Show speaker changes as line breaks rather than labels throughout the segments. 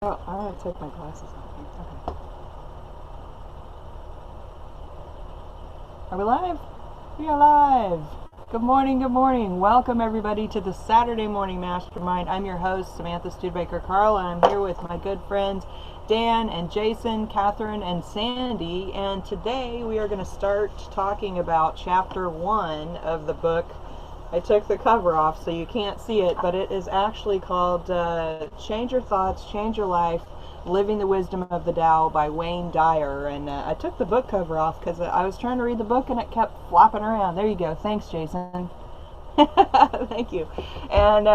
Oh, I gotta take my glasses off. Okay. Are we live? We are live. Good morning, good morning. Welcome everybody to the Saturday Morning Mastermind. I'm your host, Samantha Studebaker Carl, and I'm here with my good friends Dan and Jason, Catherine, and Sandy. And today we are going to start talking about chapter 1 of the book. I took the cover off so you can't see it, but it is actually called Change Your Thoughts, Change Your Life, Living the Wisdom of the Tao by Wayne Dyer. And I took the book cover off because I was trying to read the book and it kept flopping around. There you go. Thanks, Jason. Thank you. And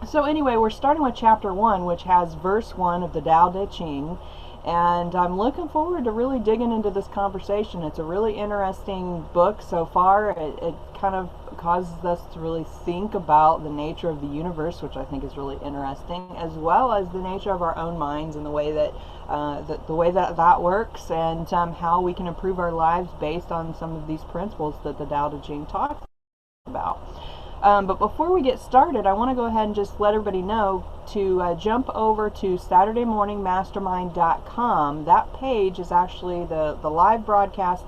so anyway, we're starting with chapter 1, which has verse 1 of the Tao Te Ching. And I'm looking forward to really digging into this conversation. It's a really interesting book so far. It kind of causes us to really think about the nature of the universe, which I think is really interesting, as well as the nature of our own minds and the way that that works, and how we can improve our lives based on some of these principles that the Tao Te Ching talks about. But before we get started, I want to go ahead and just let everybody know to jump over to SaturdayMorningMastermind.com. That page is actually the live broadcast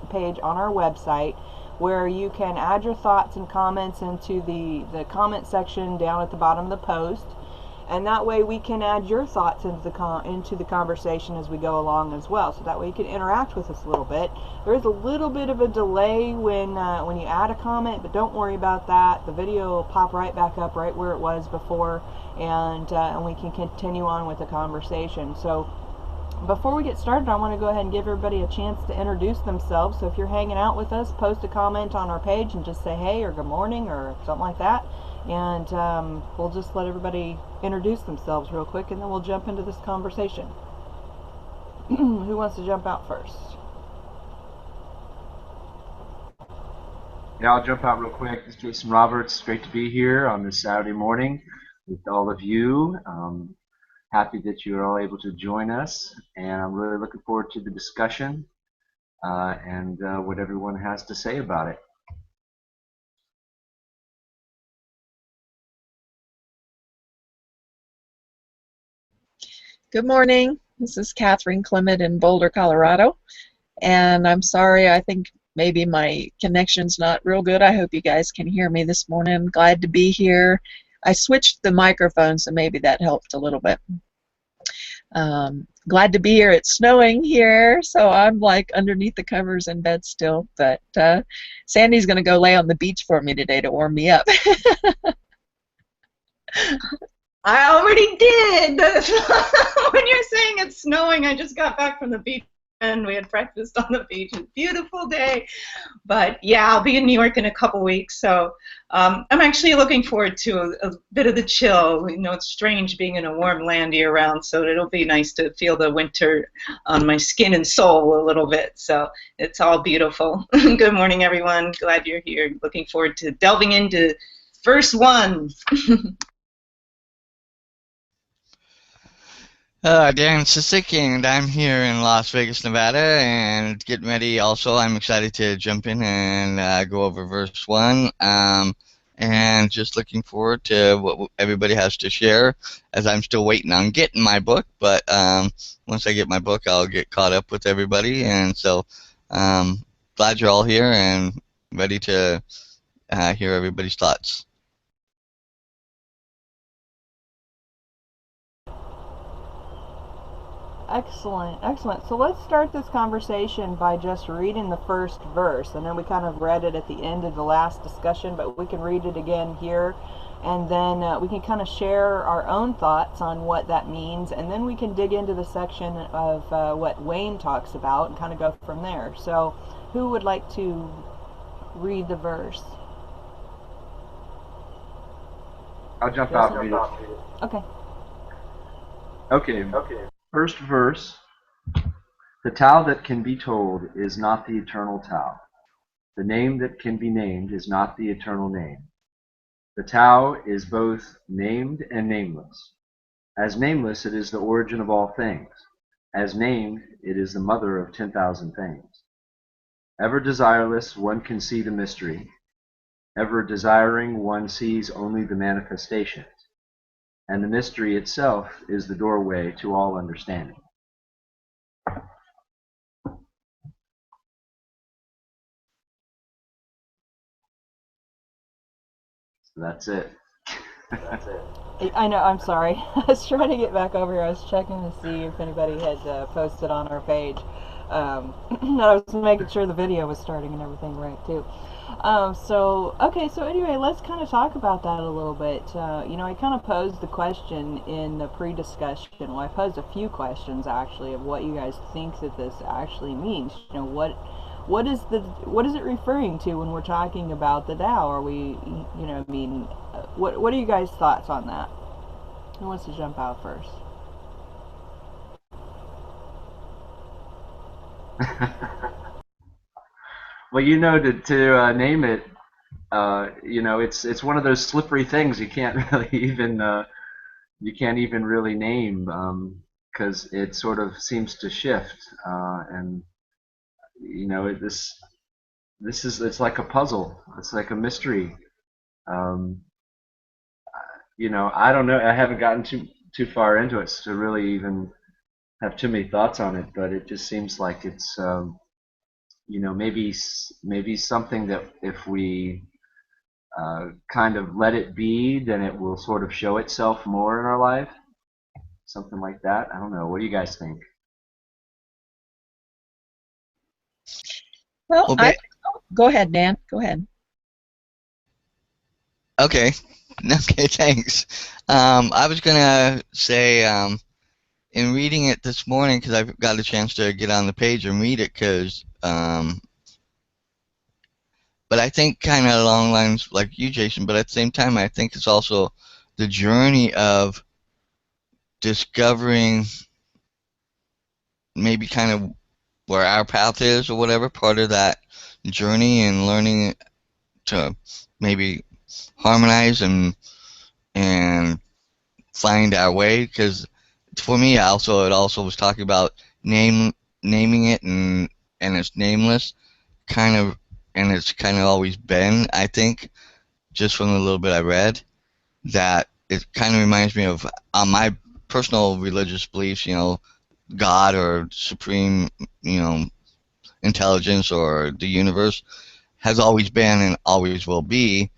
page on our website, where you can add your thoughts and comments into the comment section down at the bottom of the post. And that way we can add your thoughts into the conversation as we go along as well. So that way you can interact with us a little bit. There is a little bit of a delay when you add a comment, but don't worry about that. The video will pop right back up right where it was before, and we can continue on with the conversation. So before we get started, I want to go ahead and give everybody a chance to introduce themselves. So if you're hanging out with us, post a comment on our page and just say hey or good morning or something like that. And we'll just let everybody introduce themselves real quick, and then we'll jump into this conversation. Who wants to jump out first?
Yeah, I'll jump out real quick. This is Jason Roberts. Great to be here on this Saturday morning with all of you. Happy that you're all able to join us, and I'm really looking forward to the discussion and what everyone has to say about it.
Good morning. This is Catherine Clement in Boulder, Colorado. And I'm sorry, I think maybe my connection's not real good. I hope you guys can hear me this morning. Glad to be here. I switched the microphone, so maybe that helped a little bit. Glad to be here. It's snowing here, so I'm like underneath the covers in bed still. But Sandy's going to go lay on the beach for me today to warm me up.
I already did. When you're saying it's snowing, I just got back from the beach and we had breakfast on the beach. It's a beautiful day. But yeah, I'll be in New York in a couple weeks, so I'm actually looking forward to a bit of the chill. You know, it's strange being in a warm land year round, so it'll be nice to feel the winter on my skin and soul a little bit. So it's all beautiful. Good morning, everyone. Glad you're here. Looking forward to delving into verse 1.
Dan Sisek, and I'm here in Las Vegas, Nevada, and getting ready. Also, I'm excited to jump in and go over verse 1, and just looking forward to what everybody has to share, as I'm still waiting on getting my book, but once I get my book, I'll get caught up with everybody, and so glad you're all here and ready to hear everybody's thoughts.
Excellent, excellent. So let's start this conversation by just reading the first verse. And then we kind of read it at the end of the last discussion, but we can read it again here. And then we can kind of share our own thoughts on what that means. And then we can dig into the section of what Wayne talks about and kind of go from there. So who would like to read the verse?
I'll jump out and read it.
Okay.
Okay. First verse. The Tao that can be told is not the eternal Tao. The name that can be named is not the eternal name. The Tao is both named and nameless. As nameless, it is the origin of all things. As named, it is the mother of 10,000 things. Ever desireless, one can see the mystery. Ever desiring, one sees only the manifestations. and the mystery itself is the doorway to all understanding. So that's it.
I know, I'm sorry. I was trying to get back over here. I was checking to see if anybody had posted on our page. And I was making sure the video was starting and everything right, too. Okay, so anyway, let's kind of talk about that a little bit. I kind of posed the question in the pre-discussion. Well, I posed a few questions, actually, of what you guys think that this actually means. What is it referring to when we're talking about the Tao? Are we, what are you guys' thoughts on that? Who wants to jump out first?
Well, to name it, it's one of those slippery things you can't really even really name, because it sort of seems to shift, and it's like a puzzle. It's like a mystery. Um, I don't know. I haven't gotten too far into it to really even have too many thoughts on it, but it just seems like it's maybe something that if we kind of let it be, then it will sort of show itself more in our life. Something like that. I don't know. What do you guys think?
Well,
Well,
go ahead, Dan. Go ahead.
okay. Okay, thanks. I was gonna say, in reading it this morning, because I got a chance to get on the page and read it, but I think kind of along lines like you, Jason. But at the same time, I think it's also the journey of discovering maybe kind of where our path is or whatever, part of that journey, and learning to maybe harmonize and find our way. Because for me, it also was talking about naming it, and it's nameless, kind of, and it's kind of always been, I think, just from the little bit I read, that it kind of reminds me of my personal religious beliefs, God or supreme, intelligence or the universe has always been and always will be.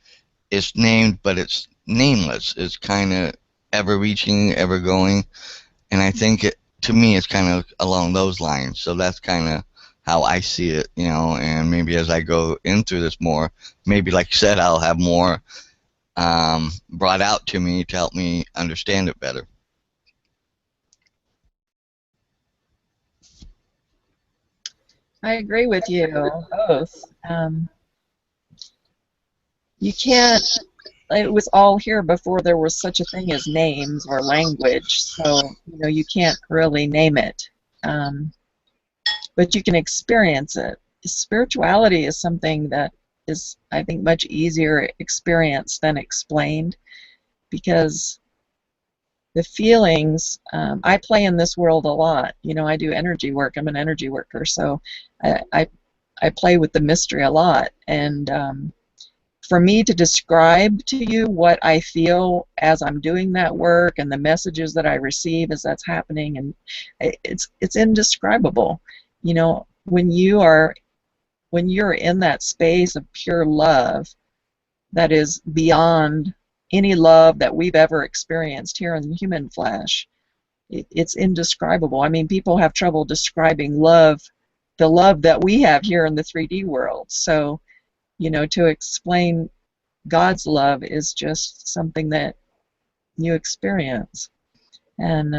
It's named, but it's nameless. It's kind of ever reaching, ever going, and I think to me it's kind of along those lines. So that's kind of how I see it, and maybe as I go into this more, maybe like you said, I'll have more brought out to me to help me understand it better.
I agree with you both. You can't. It was all here before there was such a thing as names or language, so you can't really name it, but you can experience it. Spirituality is something that is, I think, much easier experienced than explained, because the feelings, I play in this world a lot. I do energy work. I'm an energy worker, so I play with the mystery a lot. And for me to describe to you what I feel as I'm doing that work and the messages that I receive as that's happening, and it's indescribable. When you're in that space of pure love that is beyond any love that we've ever experienced here in human flesh, it's indescribable. I mean, people have trouble describing love, the love that we have here in the 3D world. So, to explain God's love is just something that you experience. And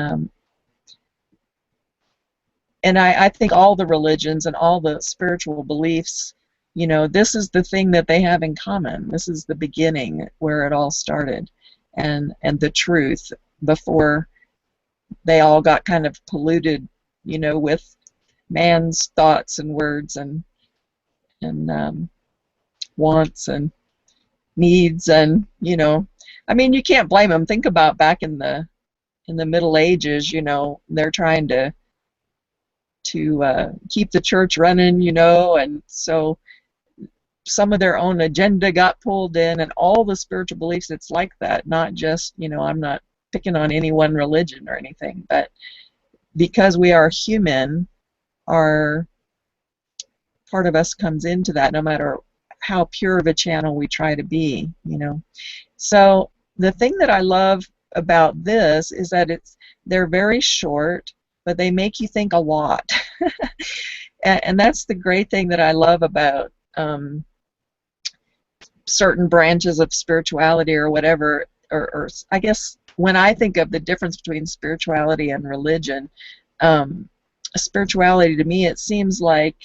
I think all the religions and all the spiritual beliefs, this is the thing that they have in common. This is the beginning where it all started, and the truth before they all got kind of polluted, with man's thoughts and words and wants and needs, and I mean, you can't blame them. Think about back in the Middle Ages. They're trying to keep the church running, and so some of their own agenda got pulled in, and all the spiritual beliefs. It's like that, not just I'm not picking on any one religion or anything, but because we are human, our part of us comes into that, no matter how pure of a channel we try to be, you know. So the thing that I love about this is that they're very short, but they make you think a lot. And that's the great thing that I love about certain branches of spirituality or whatever, or I guess when I think of the difference between spirituality and religion, spirituality to me, it seems like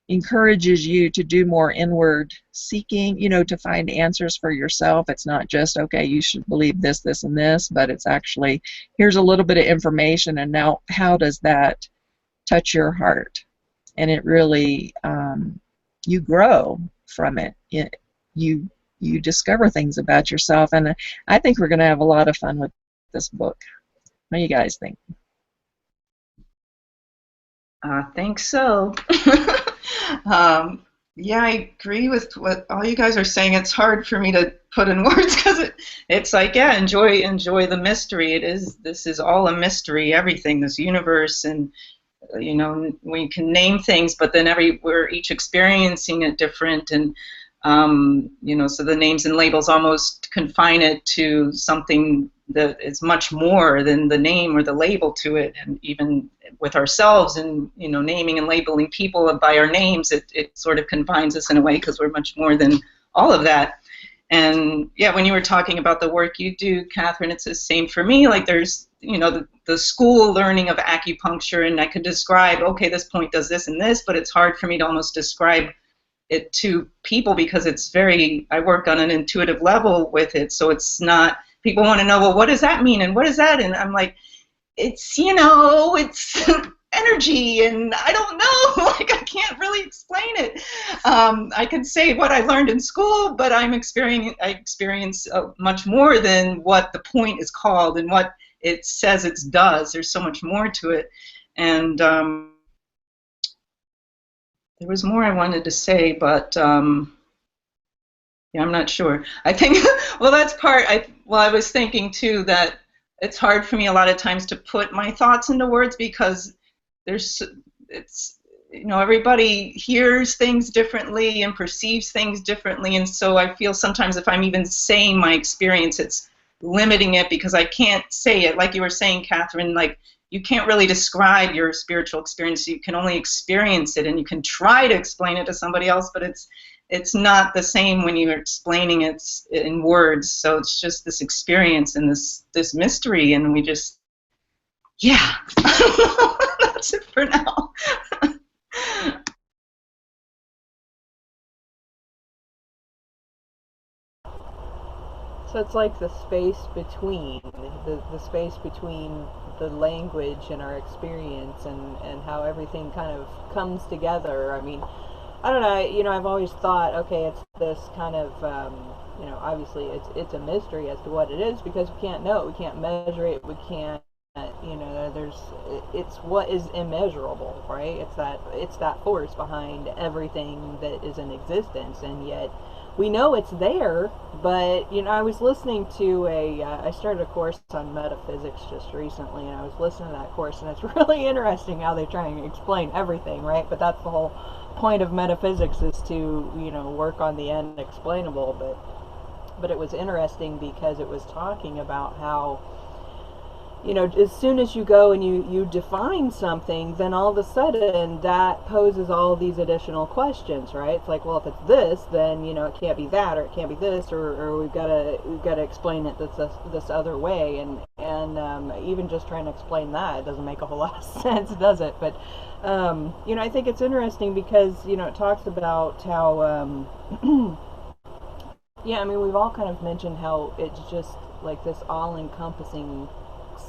encourages you to do more inward seeking, you know, to find answers for yourself. It's not just, okay, you should believe this, this, and this, but it's actually, here's a little bit of information, and now how does that touch your heart? And it really, you grow from it. You discover things about yourself, and I think we're going to have a lot of fun with this book. What do you guys think?
I think so. Yeah, I agree with what all you guys are saying. It's hard for me to put in words because it's like, yeah, enjoy the mystery. This is all a mystery, everything, this universe, and you know, we can name things, but then we're each experiencing it different, and you know, so the names and labels almost confine it to something that is much more than the name or the label to it. And even with ourselves, and you know, naming and labeling people by our names, it sort of confines us in a way, because we're much more than all of that. And yeah, when you were talking about the work you do, Catherine, it's the same for me. Like there's, you know, the school learning of acupuncture, and I could describe, okay, this point does this and this, but it's hard for me to almost describe it to people, because it's I work on an intuitive level with it, so it's not, people want to know, well, what does that mean, and what is that? And I'm like, it's, you know, it's energy, and I don't know, like I can't really explain it. I can say what I learned in school, but I experience much more than what the point is called and what it says it does. There's so much more to it. And there was more I wanted to say, but yeah, I'm not sure. I think, well, that's part, I was thinking too that it's hard for me a lot of times to put my thoughts into words, because it's, you know, everybody hears things differently and perceives things differently, and so I feel sometimes if I'm even saying my experience, it's limiting it, because I can't say it. Like you were saying, Catherine, like you can't really describe your spiritual experience. You can only experience it, and you can try to explain it to somebody else, but it's not the same when you're explaining it in words. So it's just this experience and this mystery, and we just, yeah. That's it for now.
So it's like the space between, the space between the language and our experience, and how everything kind of comes together. I mean, I don't know, you know, I've always thought, okay, it's this kind of, you know, obviously it's a mystery as to what it is, because we can't know it, we can't measure it, we can't, you know, it's what is immeasurable, right? It's that force behind everything that is in existence, and yet we know it's there. But you know, I was listening to I started a course on metaphysics just recently, and I was listening to that course, and it's really interesting how they try and explain everything, right? But that's the whole point of metaphysics, is to, you know, work on the unexplainable. But it was interesting because it was talking about how, you know, as soon as you go and you define something, then all of a sudden that poses all these additional questions, right? It's like, well, if it's this, then, you know, it can't be that, or it can't be this, or we've got to explain it this other way, and even just trying to explain that, it doesn't make a whole lot of sense, does it? But you know, I think it's interesting because, you know, it talks about how yeah, I mean, we've all kind of mentioned how it's just like this all-encompassing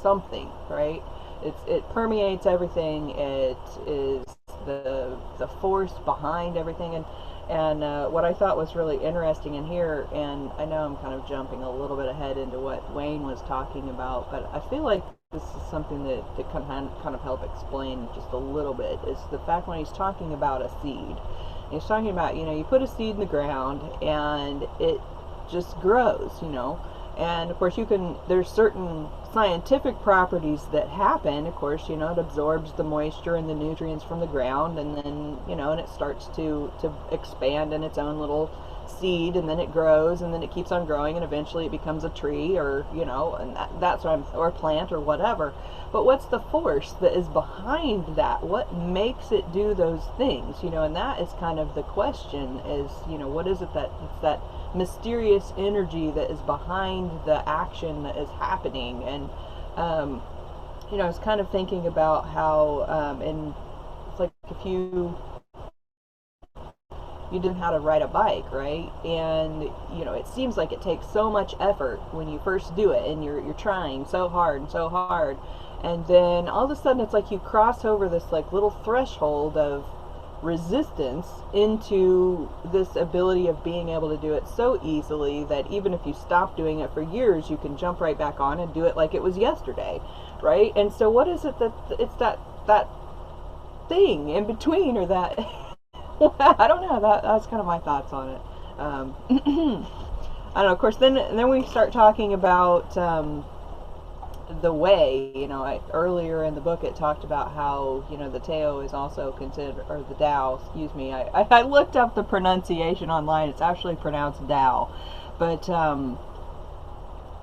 something, right? It permeates everything. It is the force behind everything, and what I thought was really interesting in here, and I know I'm kind of jumping a little bit ahead into what Wayne was talking about, but I feel like this is something that can kind of help explain just a little bit, is the fact when he's talking about a seed. He's talking about, you know, you put a seed in the ground and it just grows, you know. And of course, there's certain scientific properties that happen. Of course, it absorbs the moisture and the nutrients from the ground, and then, and it starts to expand in its own little seed, and then it grows, and then it keeps on growing, and eventually it becomes a tree, or, and that's what or a plant or whatever. But what's the force that is behind that? What makes it do those things? And that is kind of the question is, what is it that it's that mysterious energy that is behind the action that is happening? And I was kind of thinking about how and it's like if you didn't know how to ride a bike, right? And it seems like it takes so much effort when you first do it, and you're trying so hard and so hard, and then all of a sudden it's like you cross over this like little threshold of resistance into this ability of being able to do it so easily that even if you stop doing it for years, you can jump right back on and do it like it was yesterday, right? And so what is it that it's that thing in between, or that I don't know, that's kind of my thoughts on it. I don't know, of course, then we start talking about the way, earlier in the book it talked about how, the Tao is also considered, or the Tao, excuse me, I looked up the pronunciation online, it's actually pronounced Tao, but what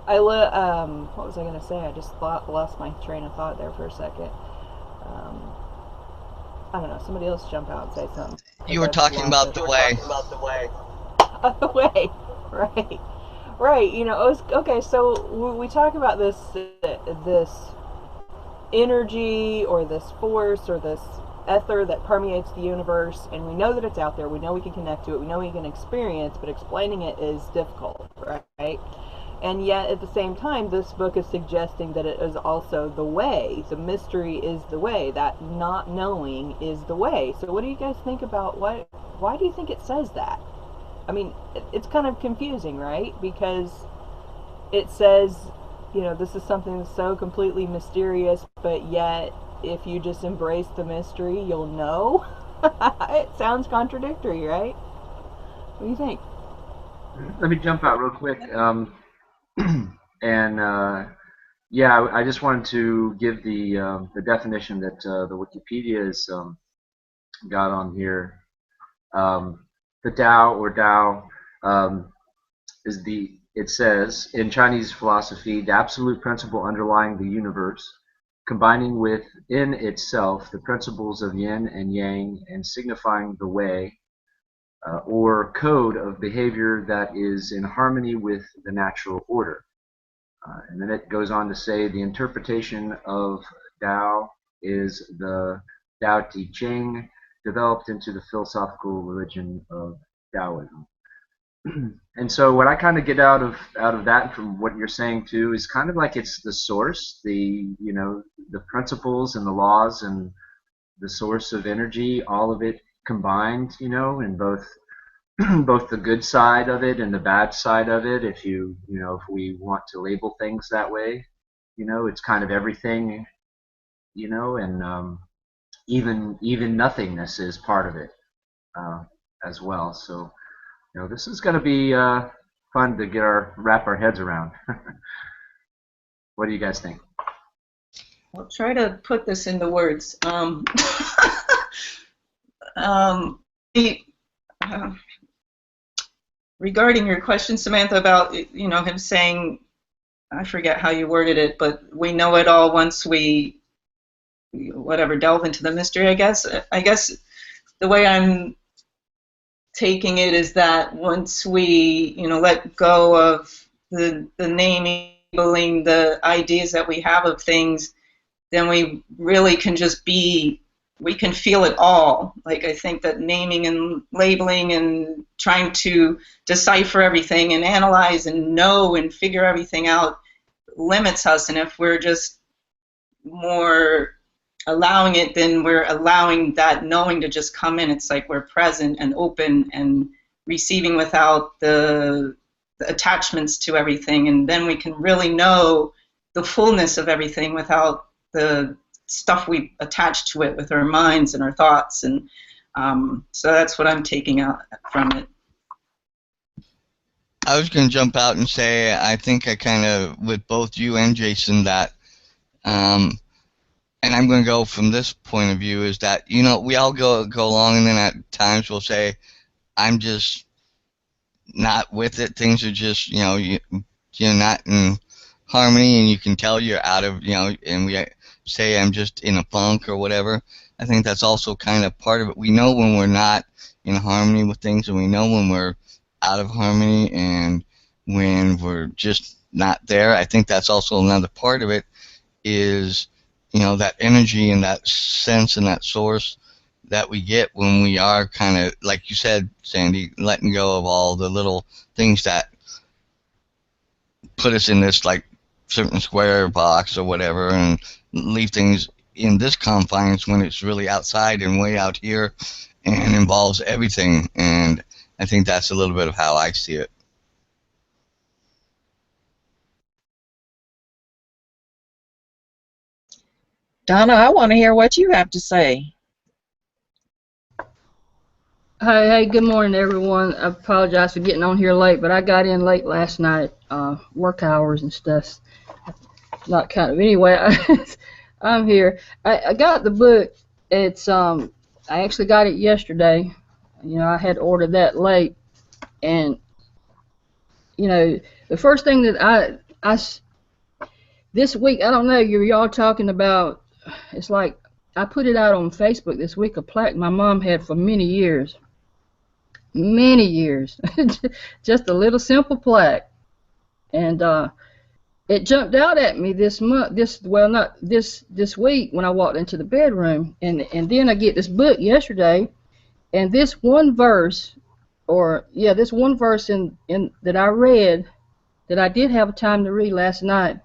was I going to say? I just lost my train of thought there for a second. I don't know, somebody else jump out and say something.
You were talking about the way.
The way, right. Right, okay, so we talk about this energy, or this force, or this ether that permeates the universe, and we know that it's out there, we know we can connect to it, we know we can experience, but explaining it is difficult, right? And yet, at the same time, this book is suggesting that it is also the way. The mystery is the way. That not knowing is the way. So what do you guys think about why do you think it says that? I mean, it's kind of confusing, right? Because it says, this is something that's so completely mysterious, but yet if you just embrace the mystery, you'll know. It sounds contradictory, right? What do you think?
Let me jump out real quick. And I just wanted to give the definition that the Wikipedia has got on here. The Tao, or Tao, it says in Chinese philosophy, the absolute principle underlying the universe, combining within itself the principles of yin and yang, and signifying the way, or code of behavior that is in harmony with the natural order. And then it goes on to say the interpretation of Tao is the Tao Te Ching, developed into the philosophical religion of Taoism. And so what I kind of get out of that, from what you're saying too, is kind of like it's the source, the principles and the laws and the source of energy, all of it combined, in both the good side of it and the bad side of it, if we want to label things that way, it's kind of everything, and even nothingness is part of it as well. So this is going to be fun to wrap our heads around. What do you guys think?
I'll try to put this into words. Regarding your question, Samantha, about him saying, I forget how you worded it, but we know it all once we delve into the mystery. I guess the way I'm taking it is that once we let go of the naming, labeling, the ideas that we have of things, then we really can just be. We can feel it all. Like, I think that naming and labeling and trying to decipher everything and analyze and know and figure everything out limits us. And if we're just more allowing it, then we're allowing that knowing to just come in. It's like we're present and open and receiving without the attachments to everything. And then we can really know the fullness of everything without the stuff we attach to it with our minds and our thoughts, and so that's what I'm taking out from it.
I was going to jump out and say I think I kind of, with both you and Jason, that, and I'm going to go from this point of view, is that, we all go along, and then at times we'll say, I'm just not with it. Things are just, you're not in harmony, and you can tell you're out of, and we say I'm just in a funk or whatever. I think that's also kind of part of it. We know when we're not in harmony with things, and we know when we're out of harmony and when we're just not there. I think that's also another part of it is, that energy and that sense and that source that we get when we are kind of, like you said, Sandy, letting go of all the little things that put us in this like certain square box or whatever, and leave things in this confines when it's really outside and way out here and involves everything. And I think that's a little bit of how I see it.
Donna, I want to hear what you have to say.
Hey, good morning, everyone. I apologize for getting on here late, but I got in late last night, work hours and stuff. Not kind of. Anyway, I'm here. I got the book. It's I actually got it yesterday. I had ordered that late, and the first thing that I this week, I don't know, y'all talking about. It's like I put it out on Facebook this week, a plaque my mom had for many years. Many years. Just a little simple plaque. And it jumped out at me this month, this week when I walked into the bedroom. And then I get this book yesterday, and this one verse, this one verse in that I read, that I did have time to read last night,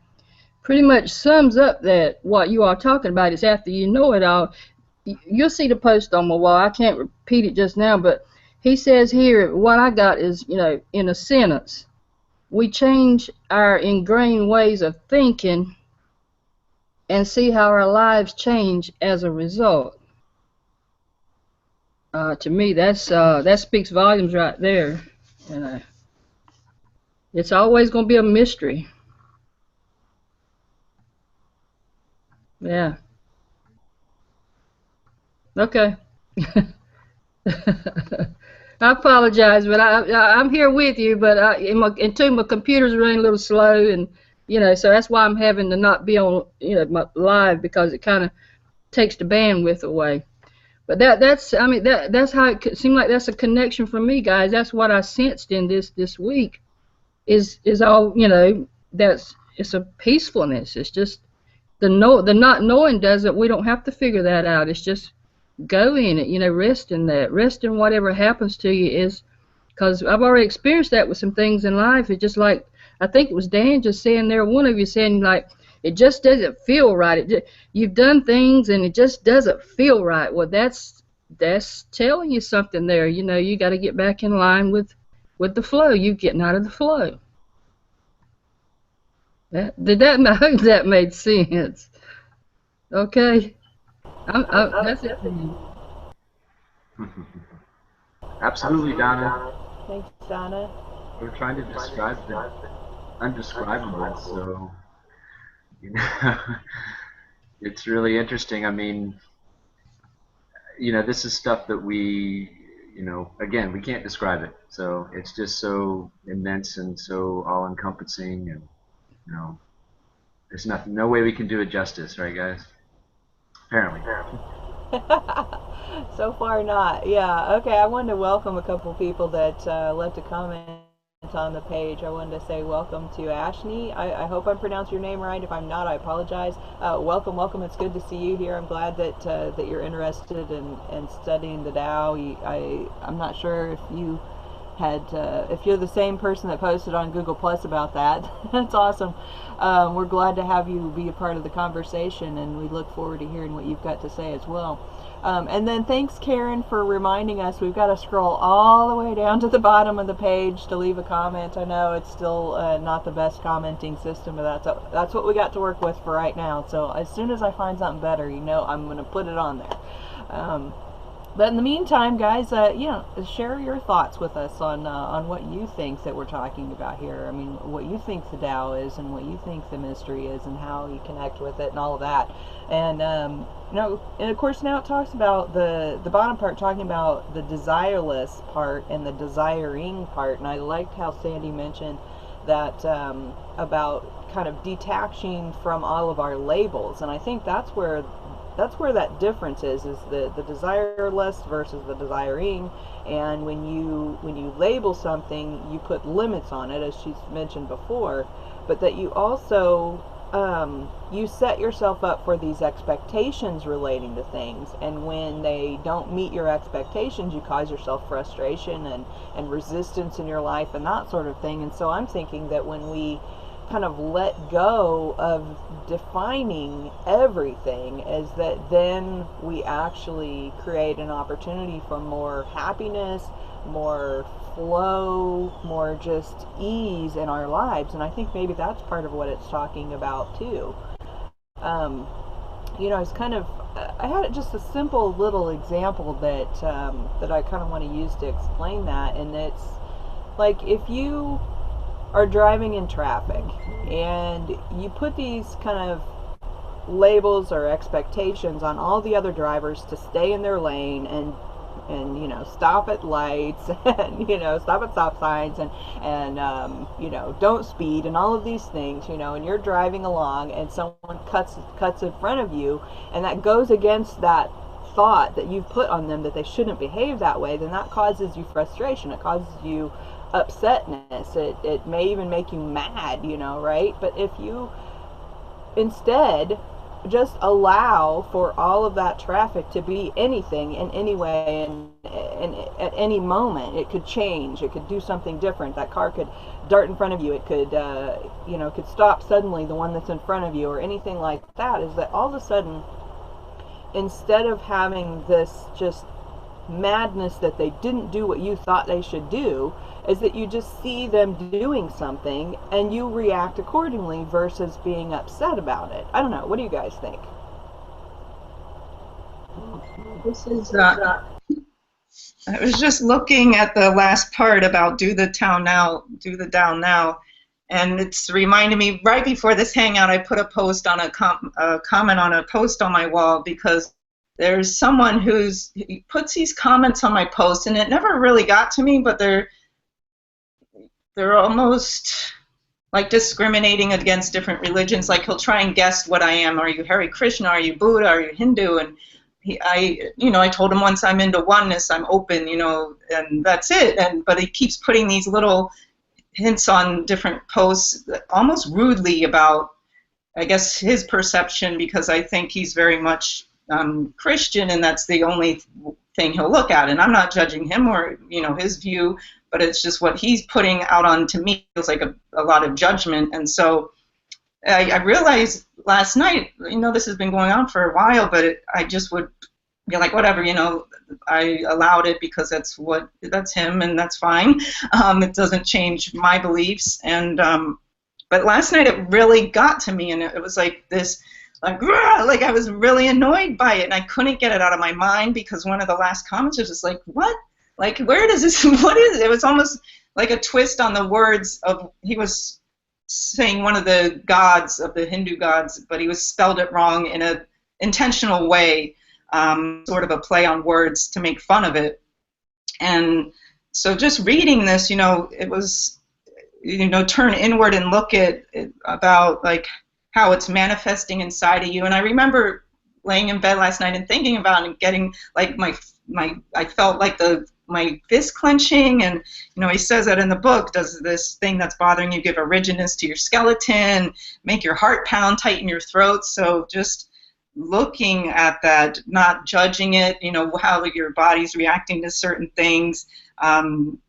pretty much sums up that what you are talking about is after you know it all. You'll see the post on my wall. I can't repeat it just now, but he says here, what I got is, in a sentence, we change our ingrained ways of thinking and see how our lives change as a result. To me, that speaks volumes right there. And it's always going to be a mystery. Yeah. Okay. I apologize, but I'm here with you. But my computer's running a little slow, and so that's why I'm having to not be on my live, because it kind of takes the bandwidth away. But that's how it seemed like that's a connection for me, guys. That's what I sensed in this week. Is all it's a peacefulness. It's just the not knowing doesn't. We don't have to figure that out. It's just go in it, rest in that. Rest in whatever happens to you, is because I've already experienced that with some things in life. It's just like, I think it was Dan just saying there, one of you saying, like, it just doesn't feel right. You've done things and it just doesn't feel right. Well, that's telling you something there. You got to get back in line with the flow. You getting out of the flow. I hope that made sense. Okay. That's it for me.
Absolutely, Donna.
Thanks, Donna.
We're trying to describe the undescribable, so it's really interesting. I mean, this is stuff that we, again, we can't describe it. So it's just so immense and so all-encompassing, and there's no way we can do it justice, right, guys? Apparently.
So far not. Yeah. Okay, I wanted to welcome a couple people that left a comment on the page. I wanted to say welcome to Ashni. I hope I'm pronouncing your name right. If I'm not, I apologize. Welcome. It's good to see you here. I'm glad that you're interested in studying the Tao. I'm not sure if you had if you're the same person that posted on Google Plus about that. That's awesome. We're glad to have you be a part of the conversation, and we look forward to hearing what you've got to say as well. And then thanks, Karen, for reminding us we've got to scroll all the way down to the bottom of the page to leave a comment. I know it's still not the best commenting system, but that's what we got to work with for right now. So as soon as I find something better, I'm going to put it on there. But in the meantime, guys, share your thoughts with us on what you think that we're talking about here. I mean, what you think the Tao is, and what you think the mystery is, and how you connect with it, and all of that. And and of course now it talks about the bottom part, talking about the desireless part and the desiring part. And I liked how Sandy mentioned that about kind of detaching from all of our labels. And I think that's where that difference is the desireless versus the desiring. And when you label something, you put limits on it, as she's mentioned before, but that you also you set yourself up for these expectations relating to things, and when they don't meet your expectations, you cause yourself frustration and resistance in your life and that sort of thing. And so I'm thinking that when we kind of let go of defining everything, is that then we actually create an opportunity for more happiness, more flow, more just ease in our lives. And I think maybe that's part of what it's talking about too. It's kind of, I had just a simple little example that I kind of want to use to explain that. And it's like, if you are driving in traffic and you put these kind of labels or expectations on all the other drivers to stay in their lane and stop at lights and stop at stop signs and don't speed and all of these things, and you're driving along and someone cuts in front of you, and that goes against that thought that you've put on them that they shouldn't behave that way, then that causes you frustration. It causes you upsetness. It may even make you mad, right? But if you instead just allow for all of that traffic to be anything in any way, and at any moment it could change, it could do something different. That car could dart in front of you, it could could stop suddenly, the one that's in front of you, or anything like that. Is that all of a sudden, instead of having this just madness that they didn't do what you thought they should do, is that you just see them doing something and you react accordingly versus being upset about it. I don't know. What do you guys think?
This is I was just looking at the last part about do the Tao now, and it's reminded me right before this hangout. I put a post on a comment on a post on my wall, because there's someone he puts these comments on my post, and it never really got to me, but they're almost like discriminating against different religions. Like, he'll try and guess what I am. Are you Hare Krishna? Are you Buddha? Are you Hindu? And I told him once, I'm into oneness, I'm open, and that's it. But he keeps putting these little hints on different posts, almost rudely, about, I guess, his perception, because I think he's very much Christian, and that's the only thing he'll look at. And I'm not judging him or his view, but it's just what he's putting out on, to me, feels like a lot of judgment. And so I realized last night, this has been going on for a while, but I just would be like, whatever, I allowed it because that's him, and that's fine. It doesn't change my beliefs. And but last night it really got to me, and it was like this, like I was really annoyed by it, and I couldn't get it out of my mind, because one of the last comments was just like, what? Like, where does this, what is it? It was almost like a twist on the words of, he was saying one of the gods, of the Hindu gods, but he was spelled it wrong in a intentional way, sort of a play on words to make fun of it. And so just reading this, it was, turn inward and look at it, about like how it's manifesting inside of you. And I remember laying in bed last night and thinking about it, and getting like I felt like my fist clenching, and he says that in the book, does this thing that's bothering you give a rigidness to your skeleton, make your heart pound, tighten your throat. So just looking at that, not judging it, how your body's reacting to certain things,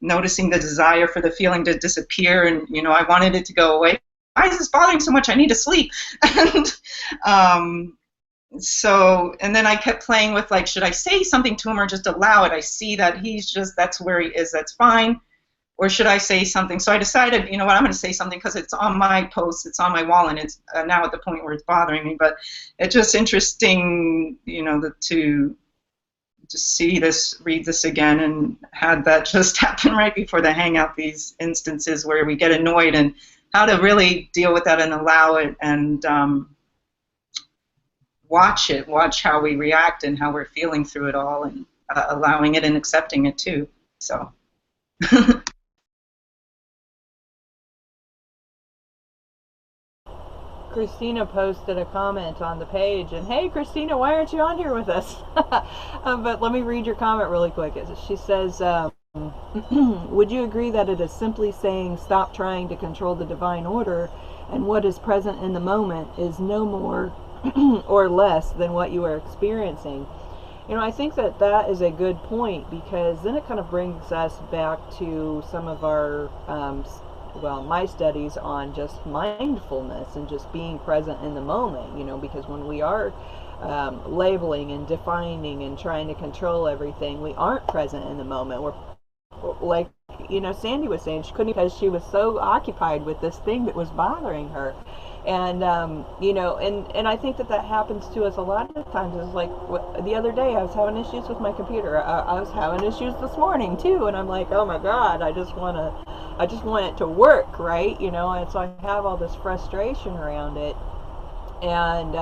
noticing the desire for the feeling to disappear, and I wanted it to go away. Why is this bothering so much? I need to sleep. And so, and then I kept playing with, like, should I say something to him or just allow it? I see that that's where he is, that's fine. Or should I say something? So I decided, I'm going to say something, because it's on my post, it's on my wall, and it's now at the point where it's bothering me. But it's just interesting, to just read this again, and had that just happen right before the hangout. These instances where we get annoyed, and how to really deal with that and allow it, and watch how we react and how we're feeling through it all, and allowing it and accepting it too. So.
Christina posted a comment on the page, and hey, Christina, why aren't you on here with us? But let me read your comment really quick. She says, would you agree that it is simply saying stop trying to control the divine order, and what is present in the moment is no more or less than what you are experiencing? You know, I think that that is a good point, because then it kind of brings us back to some of our my studies on just mindfulness and just being present in the moment, you know, because when we are labeling and defining and trying to control everything, we aren't present in the moment. We're like, you know, Sandy was saying, she couldn't, because she was so occupied with this thing that was bothering her. And you know, and I think that that happens to us a lot of times. It's like the other day I was having issues with my computer. I was having issues this morning too, and I'm like, oh my God, I just want it to work, right? You know, and so I have all this frustration around it. And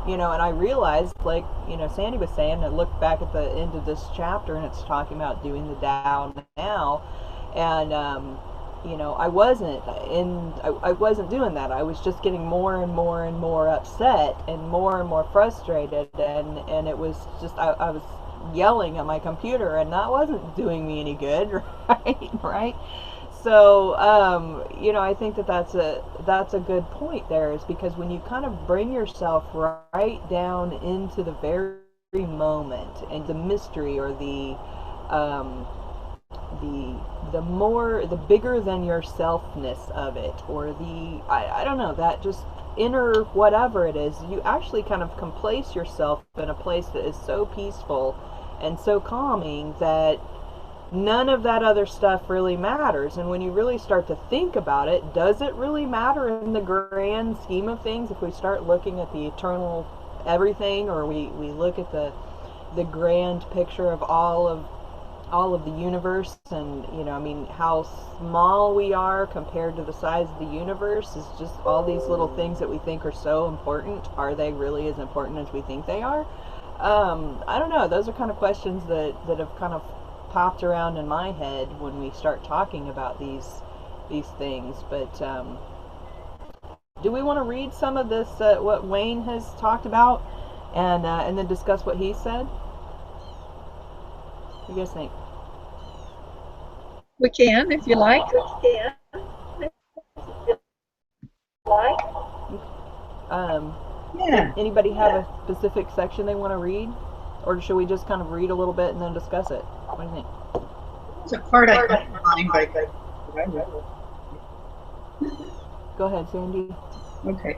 you know, and I realized, like, you know, Sandy was saying, I looked back at the end of this chapter, and it's talking about doing the Tao now, and you know, I wasn't doing that. I was just getting more and more and more upset and more frustrated, and it was just I was yelling at my computer, and that wasn't doing me any good, right? So you know, I think that that's a good point there, is because when you kind of bring yourself right down into the very moment and the mystery, or the bigger than yourselfness of it, or I don't know, that just inner whatever it is, you actually kind of can place yourself in a place that is so peaceful and so calming that none of that other stuff really matters. And when you really start to think about it, does it really matter in the grand scheme of things? If we start looking at the eternal everything, or we look at the grand picture of all of the universe, and, you know, I mean, how small we are compared to the size of the universe, is just all these little things that we think are so important. Are they really as important as we think they are? I don't know. Those are kind of questions that have kind of popped around in my head when we start talking about these things. But do we want to read some of this, what Wayne has talked about, and then discuss what he said? What do you guys think?
We can, if you like.
Yeah.
Anybody have a specific section they want to read, or should we just kind of read a little bit and then discuss it? What do you think?
It's a part I underlined,
Go ahead, Sandy.
Okay.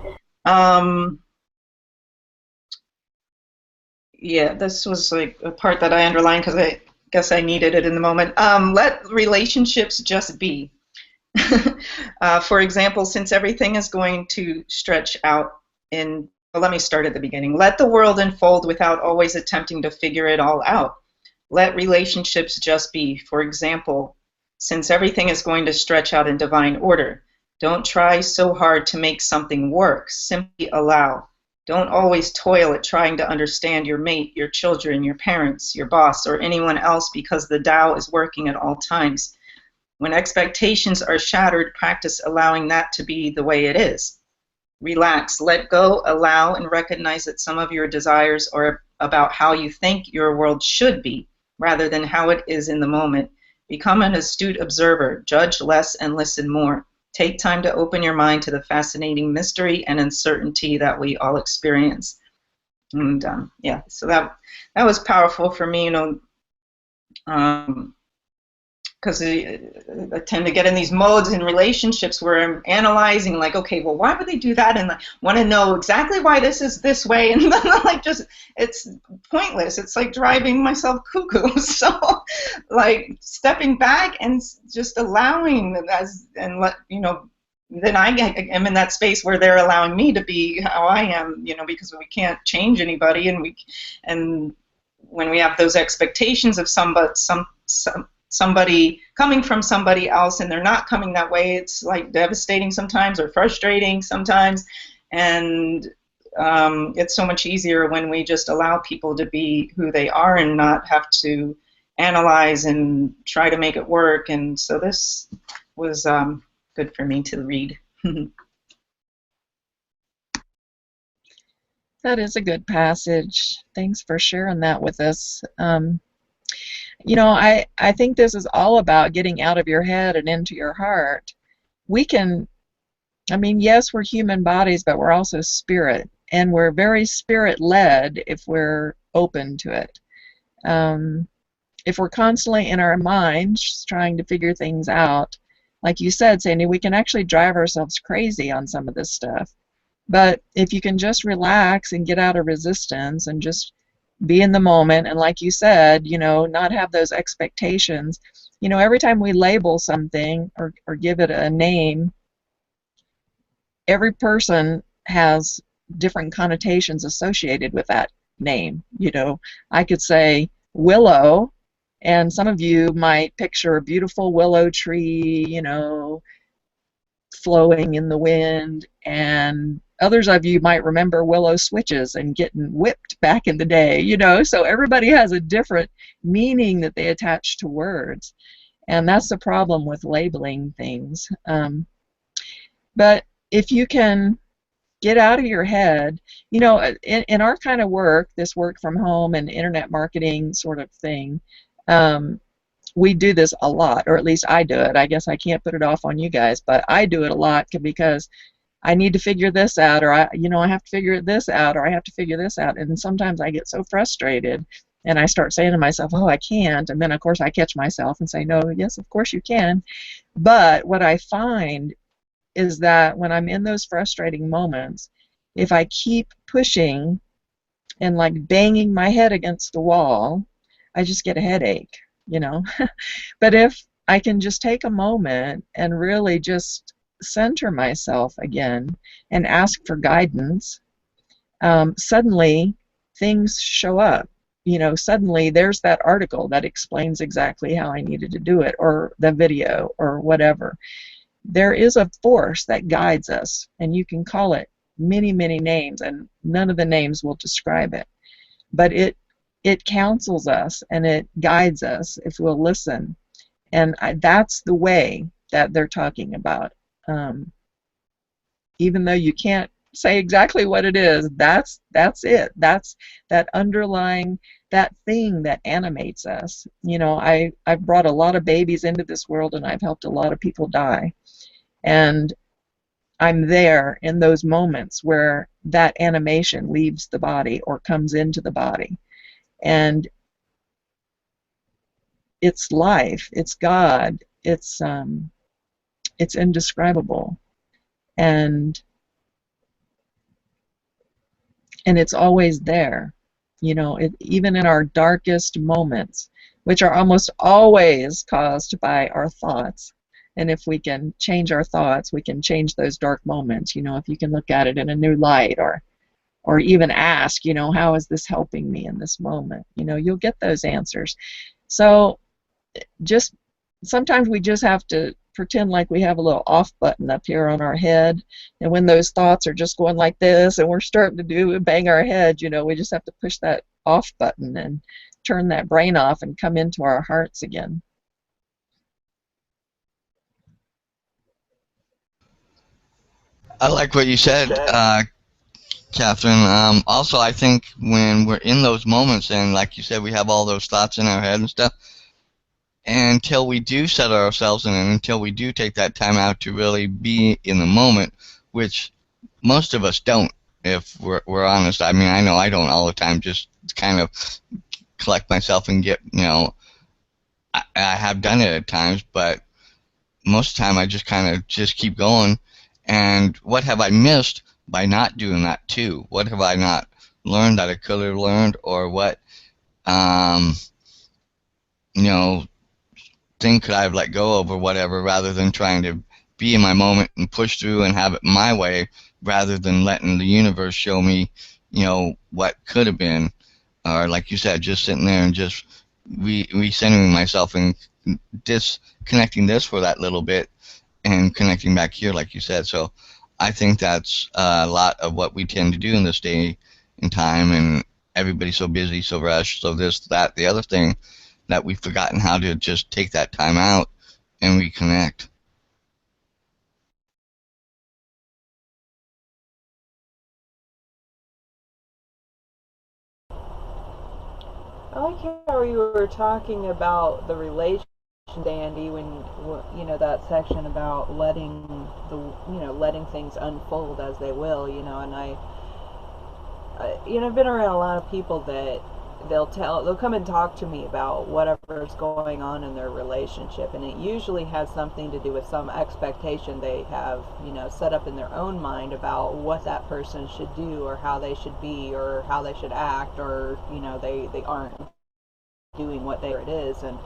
Yeah, this was like a part that I underlined because I guess I needed it in the moment. Let relationships just be. For example, since everything is going to stretch out in, well, let me start at the beginning. Let the world unfold without always attempting to figure it all out. Let relationships just be. For example, since everything is going to stretch out in divine order, don't try so hard to make something work. Simply allow. Don't always toil at trying to understand your mate, your children, your parents, your boss, or anyone else, because the Tao is working at all times. When expectations are shattered, practice allowing that to be the way it is. Relax, let go, allow, and recognize that some of your desires are about how you think your world should be, rather than how it is in the moment. Become an astute observer, judge less and listen more. Take time to open your mind to the fascinating mystery and uncertainty that we all experience. And yeah, so that was powerful for me, you know, because I tend to get in these modes in relationships where I'm analyzing, like, okay, well, why would they do that? And I want to know exactly why this is this way. And then, like, just, it's pointless. It's like driving myself cuckoo. So, like, stepping back and just allowing, and let, you know, then I am in that space where they're allowing me to be how I am, you know, because we can't change anybody, and when we have those expectations of somebody coming from somebody else and they're not coming that way, it's like devastating sometimes or frustrating sometimes. And it's so much easier when we just allow people to be who they are and not have to analyze and try to make it work. And so this was good for me to read.
That is a good passage. Thanks for sharing that with us. You know, I think this is all about getting out of your head and into your heart. We can, I mean, yes, we're human bodies, but we're also spirit, and we're very spirit-led if we're open to it. If we're constantly in our minds trying to figure things out, like you said, Sandy, we can actually drive ourselves crazy on some of this stuff. But if you can just relax and get out of resistance and just be in the moment, and like you said, you know, not have those expectations. You know, every time we label something or give it a name, every person has different connotations associated with that name. You know, I could say willow, and some of you might picture a beautiful willow tree, you know, flowing in the wind, and others of you might remember willow switches and getting whipped back in the day, you know. So everybody has a different meaning that they attach to words, and that's the problem with labeling things. But if you can get out of your head, you know, in our kind of work, this work from home and internet marketing sort of thing, we do this a lot, or at least I do it. I guess I can't put it off on you guys, but I do it a lot because I need to figure this out, or I have to figure this out, or I have to figure this out. And sometimes I get so frustrated and I start saying to myself, oh, I can't. And then, of course, I catch myself and say, no, yes, of course you can. But what I find is that when I'm in those frustrating moments, if I keep pushing and like banging my head against the wall, I just get a headache, you know. But if I can just take a moment and really just center myself again and ask for guidance, suddenly things show up. You know, suddenly there's that article that explains exactly how I needed to do it, or the video, or whatever. There is a force that guides us, and you can call it many, many names, and none of the names will describe it. But it counsels us and it guides us if we'll listen. And that's the way that they're talking about. Even though you can't say exactly what it is, that's it. That's that underlying, that thing that animates us. You know, I've brought a lot of babies into this world, and I've helped a lot of people die. And I'm there in those moments where that animation leaves the body or comes into the body. And it's life, it's God, it's indescribable. And it's always there, you know, even in our darkest moments, which are almost always caused by our thoughts. And if we can change our thoughts, we can change those dark moments. You know, if you can look at it in a new light, or even ask, you know, how is this helping me in this moment? You know, you'll get those answers. So just sometimes we just have to pretend like we have a little off button up here on our head, and when those thoughts are just going like this and we're starting to bang our head, you know, we just have to push that off button and turn that brain off and come into our hearts again.
I like what you said, Catherine. Also, I think when we're in those moments, and like you said, we have all those thoughts in our head and stuff, until we do set ourselves in, and until we do take that time out to really be in the moment, which most of us don't, if we're honest. I mean, I know I don't all the time, just kind of collect myself and get, you know, I have done it at times, but most of the time I just kind of just keep going. And what have I missed by not doing that too? What have I not learned that I could have learned, or what, you know, thing could I have let go of, or whatever, rather than trying to be in my moment and push through and have it my way, rather than letting the universe show me, you know, what could have been. or like you said, just sitting there and just recentering myself and disconnecting this for that little bit and connecting back here, like you said. So I think that's a lot of what we tend to do in this day and time, and everybody's so busy, so rushed, so this, that, the other thing, that we've forgotten how to just take that time out and reconnect.
I like how you were talking about the relation, Andy, when you know that section about letting the letting things unfold as they will, and I've been around a lot of people that they'll come and talk to me about whatever's going on in their relationship, and it usually has something to do with some expectation they have set up in their own mind about what that person should do or how they should be or how they should act, or they aren't doing what it is, and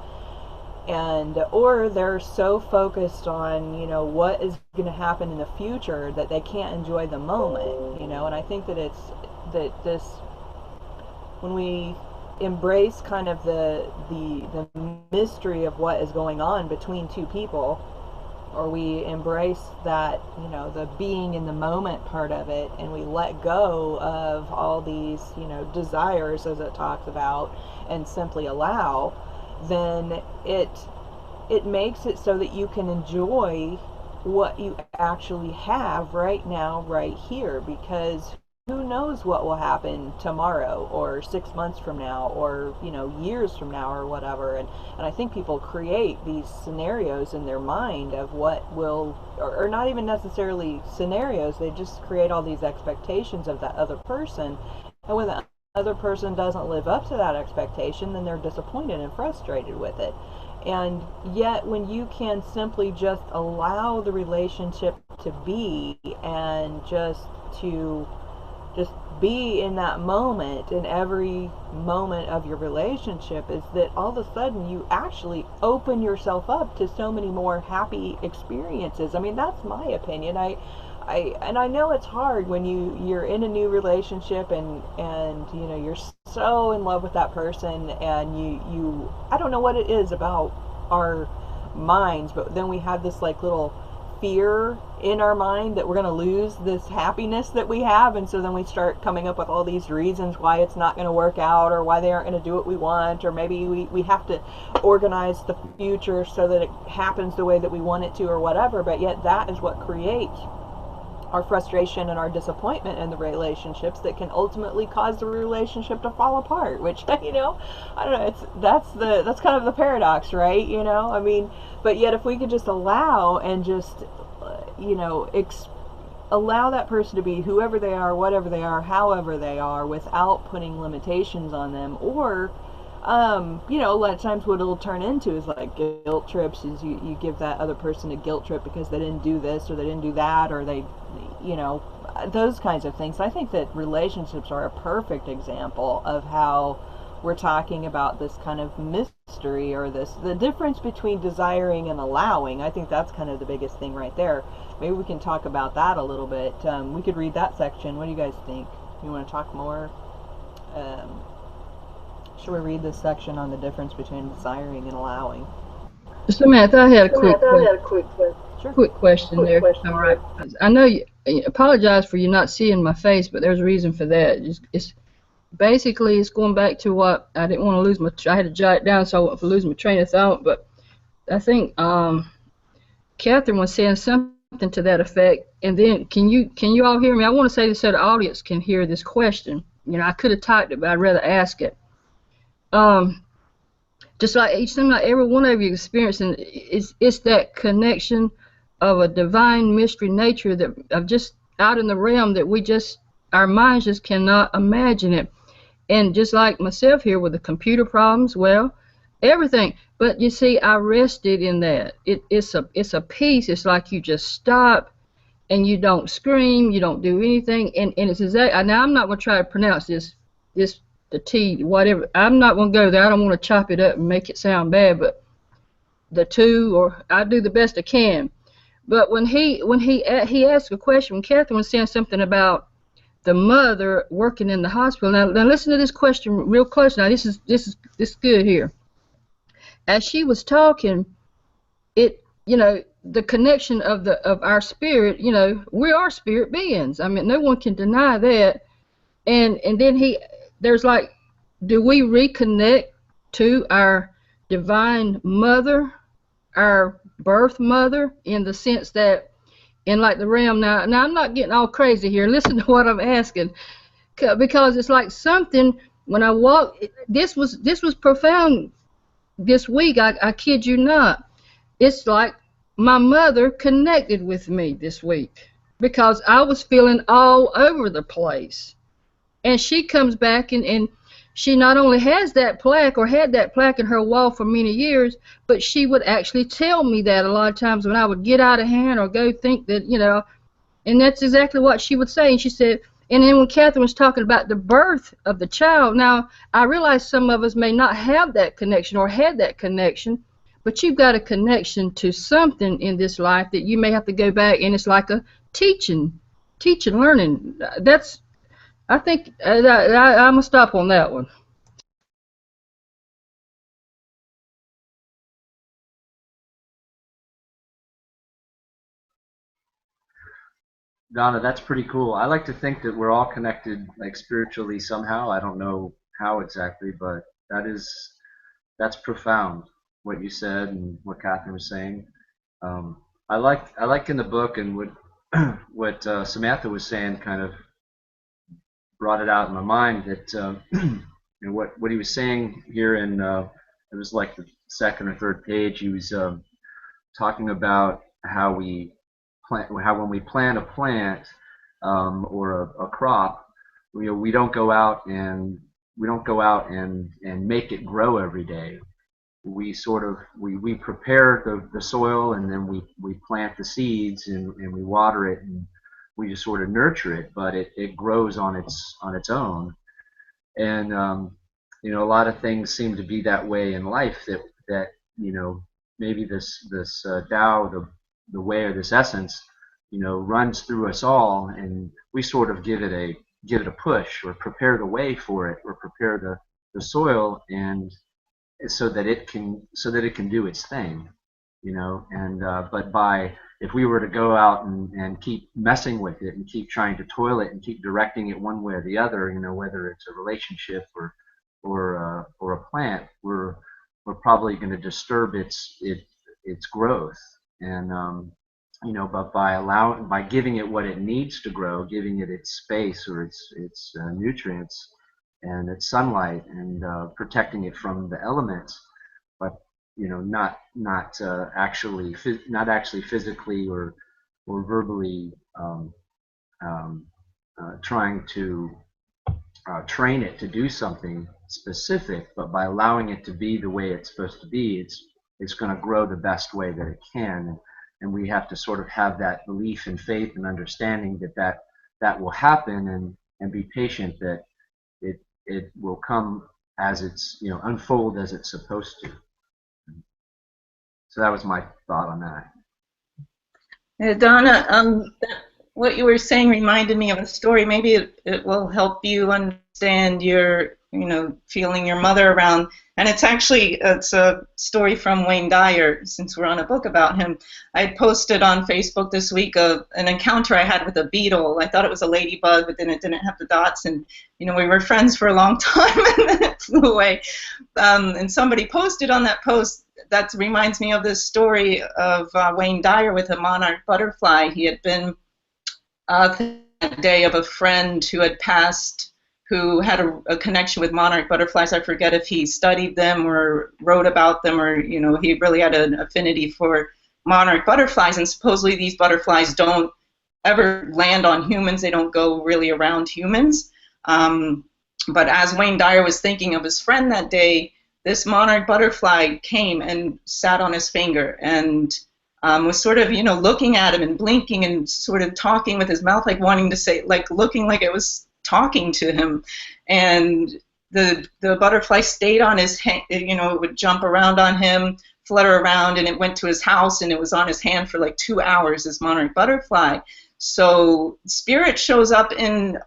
or they're so focused on what is going to happen in the future that they can't enjoy the moment, and I think that it's that this, when we embrace kind of the mystery of what is going on between two people, or we embrace that the being in the moment part of it, and we let go of all these desires, as it talks about, and simply allow, then it makes it so that you can enjoy what you actually have right now, right here, because who knows what will happen tomorrow or 6 months from now or years from now or whatever, and I think people create these scenarios in their mind of what will, or not even necessarily scenarios, they just create all these expectations of that other person, and when the other person doesn't live up to that expectation, then they're disappointed and frustrated with it. And yet when you can simply just allow the relationship to be, and just be in that moment, in every moment of your relationship, is that all of a sudden you actually open yourself up to so many more happy experiences. I mean, that's my opinion. I know it's hard when you're in a new relationship, and you're so in love with that person, and you I don't know what it is about our minds, but then we have this like little fear in our mind that we're going to lose this happiness that we have, and so then we start coming up with all these reasons why it's not going to work out, or why they aren't going to do what we want, or maybe we have to organize the future so that it happens the way that we want it to, or whatever. But yet that is what creates our frustration and our disappointment in the relationships that can ultimately cause the relationship to fall apart, which I don't know, that's kind of the paradox, right? I mean, but yet if we could just allow, and just allow that person to be whoever they are, whatever they are, however they are, without putting limitations on them, or a lot of times what it'll turn into is like guilt trips, is you give that other person a guilt trip because they didn't do this or they didn't do that, or they, those kinds of things. I think that relationships are a perfect example of how we're talking about this kind of mystery, or the difference between desiring and allowing. I think that's kind of the biggest thing right there. Maybe we can talk about that a little bit. We could read that section. What do you guys think? You want to talk more? Should we read this section on the difference between desiring and allowing?
Samantha, I had a
Sure.
quick question there. All right. I know you apologize for you not seeing my face, but there's a reason for that. It's basically, it's going back to what I didn't want to lose I had to jot it down so I wouldn't lose my train of thought. But I think Catherine was saying something to that effect. And then can you all hear me? I want to say this so the audience can hear this question. I could have typed it, but I'd rather ask it. Just like each time, like every one of you experiencing, it's that connection of a divine mystery nature that of just out in the realm that our minds just cannot imagine it. And just like myself here with the computer problems, well, everything. But you see, I rested in that. It's a peace. It's like you just stop, and you don't scream, you don't do anything, and it's exactly. Now I'm not going to try to pronounce this the T, whatever. I'm not going to go there. I don't want to chop it up and make it sound bad, but the two, or I do the best I can. But when he asked a question, when Catherine was saying something about the mother working in the hospital. Now listen to this question real close. Now this is good here. As she was talking, it, the connection of our spirit, we are spirit beings. I mean, no one can deny that. And then there's like, do we reconnect to our divine mother, our birth mother, in the sense that, in like the realm, now I'm not getting all crazy here. Listen to what I'm asking, because it's like something when I walk. This was profound this week. I kid you not. It's like my mother connected with me this week because I was feeling all over the place. And she comes back and she not only has that plaque or had that plaque in her wall for many years, but she would actually tell me that a lot of times when I would get out of hand or go think that, and that's exactly what she would say. And she said, and then when Catherine was talking about the birth of the child, now I realize some of us may not have that connection or had that connection, but you've got a connection to something in this life that you may have to go back, and it's like a teaching, learning. I think I'm going to stop on that one.
Donna, that's pretty cool. I like to think that we're all connected, like spiritually somehow. I don't know how exactly, but that's profound what you said and what Catherine was saying. I like in the book, and what Samantha was saying kind of brought it out in my mind that what he was saying here in it was like the second or third page. He was talking about how when we plant a plant or a crop, we don't go out and make it grow every day. We prepare the soil, and then we plant the seeds, and we water it, and we just sort of nurture it, but it grows on its own. And a lot of things seem to be that way in life, that maybe this Tao, the way, or this essence, runs through us all, and we sort of give it a push, or prepare the way for it, or prepare the soil, and so that it can do its thing, and but if we were to go out and keep messing with it, and keep trying to toil it, and keep directing it one way or the other, whether it's a relationship or a plant, we're probably going to disturb its growth. And but by giving it what it needs to grow, giving it its space, or its nutrients and its sunlight, and protecting it from the elements, but not actually physically or verbally trying to train it to do something specific, but by allowing it to be the way it's supposed to be, it's going to grow the best way that it can. And we have to sort of have that belief and faith and understanding that will happen, and be patient that it will come as it's unfold as it's supposed to. So that was my thought on that.
Donna, what you were saying reminded me of a story. Maybe it will help you understand your, feeling your mother around. And it's a story from Wayne Dyer, since we're on a book about him. I posted on Facebook this week an encounter I had with a beetle. I thought it was a ladybug, but then it didn't have the dots. And, we were friends for a long time, and then it flew away. And somebody posted on that post, that reminds me of this story of Wayne Dyer with a monarch butterfly. He had been the day of a friend who had passed, who had a connection with monarch butterflies. I forget if he studied them or wrote about them, or he really had an affinity for monarch butterflies. And supposedly these butterflies don't ever land on humans. They don't go really around humans. But as Wayne Dyer was thinking of his friend that day, this monarch butterfly came and sat on his finger, and was sort of, looking at him and blinking and sort of talking with his mouth, like wanting to say, like looking like it was talking to him. And the butterfly stayed on his hand, it would jump around on him, flutter around, and it went to his house, and it was on his hand for like 2 hours, this monarch butterfly. So spirit shows up in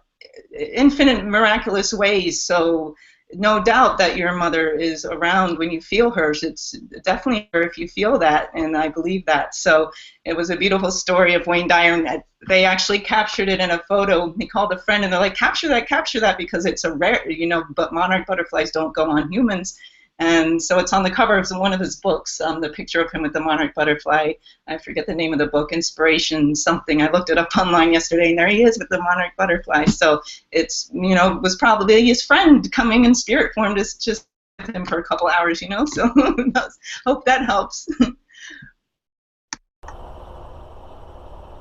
infinite miraculous ways. So no doubt that your mother is around when you feel her. It's definitely her if you feel that, and I believe that. So it was a beautiful story of Wayne Dyer, and they actually captured it in a photo. He called a friend, and they're like, capture that, because it's a rare, but monarch butterflies don't go on humans. And so it's on the cover of one of his books, the picture of him with the monarch butterfly. I forget the name of the book, Inspiration something. I looked it up online yesterday, and there he is with the monarch butterfly. So it's, was probably his friend coming in spirit form to just with him for a couple hours, So hope that helps.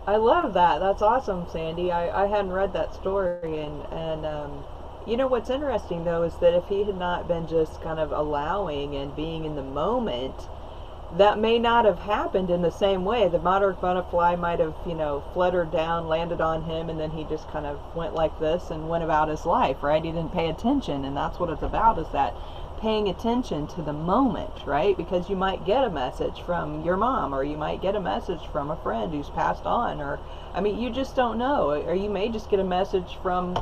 I love that. That's awesome, Sandy. I hadn't read that story, and what's interesting though is that if he had not been just kind of allowing and being in the moment, that may not have happened in the same way. The monarch butterfly might have, fluttered down, landed on him, and then he just kind of went like this and went about his life, right? He didn't pay attention, and that's what it's about, is that paying attention to the moment, right? Because you might get a message from your mom, or you might get a message from a friend who's passed on, or, you just don't know. Or you may just get a message from